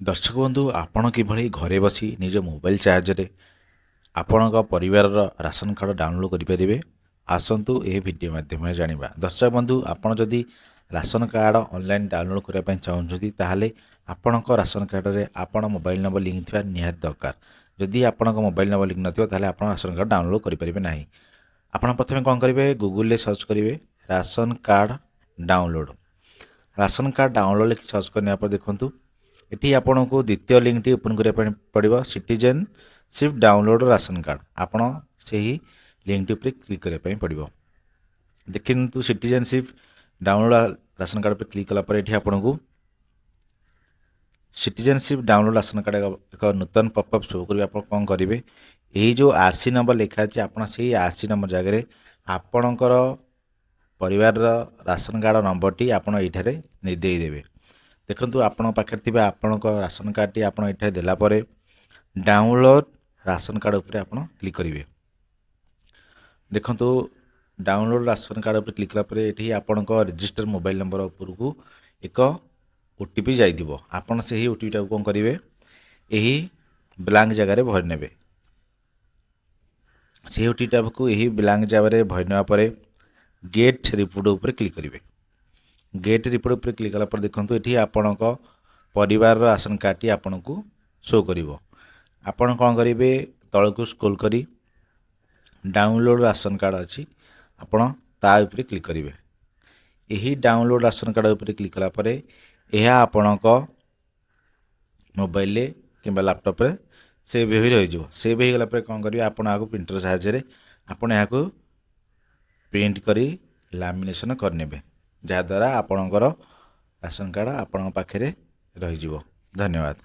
दर्शक बंधु आपण किभଳି घरे बसी निज मोबाइल साहाय्य आपणक परिवार राशन कार्ड डाउनलोड करेंगे। आसतु ए वीडियो माध्यम जानिबा। दर्शक बंधु आपण जदि राशन कार्ड ऑनलाइन डाउनलोड करने चाहते ताहले आपणक राशन कार्ड रे आपण मोबाइल नंबर लिंक थिबा निहात दरकार। जदि आपणक मोबाइल नंबर लिंक नथिबा ताहले आपण राशन कार्ड डाउनलोड करि परिबे नाही। आपण प्रथमे कोन करिवे, गूगल रे सर्च करिवे ration card download. Ration card download लिखि सर्च करने पर देखंतु एटी आपन को द्वितीय लिंक टी ओपन करिया पड़िबो, सिटीजनशिप डाउनलोड राशन कार्ड। आपण सही लिंक टी पर क्लिक करिया पड़िबो। देखिंतु सिटीजनशिप डाउनलोड राशन कार्ड पर क्लिक कला पर एटी आपन को सिटीजनशिप डाउनलोड राशन कार्ड एक नूतन पॉपअप शो करिवे। आपण कोन करिवे, एही जो आरसी नंबर लिखा अछि आपण सही आरसी नंबर जगह रे आपणकर परिवार राशन कार्ड नंबर टी आपण एठारे दे देबे। देखंतु आपण पाखे थिबा आपणक राशन कार्ड टी आपण एठा देला परे डाउनलोड राशन कार्ड ऊपर आपण क्लिक करिवे। देखंतु डाउनलोड राशन कार्ड ऊपर क्लिक कला परे एठी आपणक रजिस्टर मोबाइल नंबर ऊपर को एक ओटीपी जाइदिबो। आपण सही ओटीपी टा कोन करिवे, एही ब्लैंक जगह रे भर नेबे। सही ओटीपी टा को एही ब्लैंक जगह रे भर नेबा परे गेट रिपोर्ट ऊपर क्लिक करिवे। गेट रिपोर्ट पर क्लिक कला पर देखंतु एठी आपणक परिवार राशन कार्ड टी आपनको शो करिवो। आपण कोन करिवे, तळकु स्क्रॉल करी डाउनलोड राशन कार्ड अछि आपण ता ऊपर क्लिक करिवे। एही डाउनलोड राशन कार्ड ऊपर क्लिक कला परे एहा आपणक मोबाइल रे किबा लैपटॉप रे सेव हो रही जो। सेव हो गला पर कोन करिवे, आपण आगु प्रिंटर सहायता रे आपण याको प्रिंट करी लैमिनेशन करनेबे, जहाँद्वारा आपणकर राशन कार्ड आपण पाखे रही। धन्यवाद।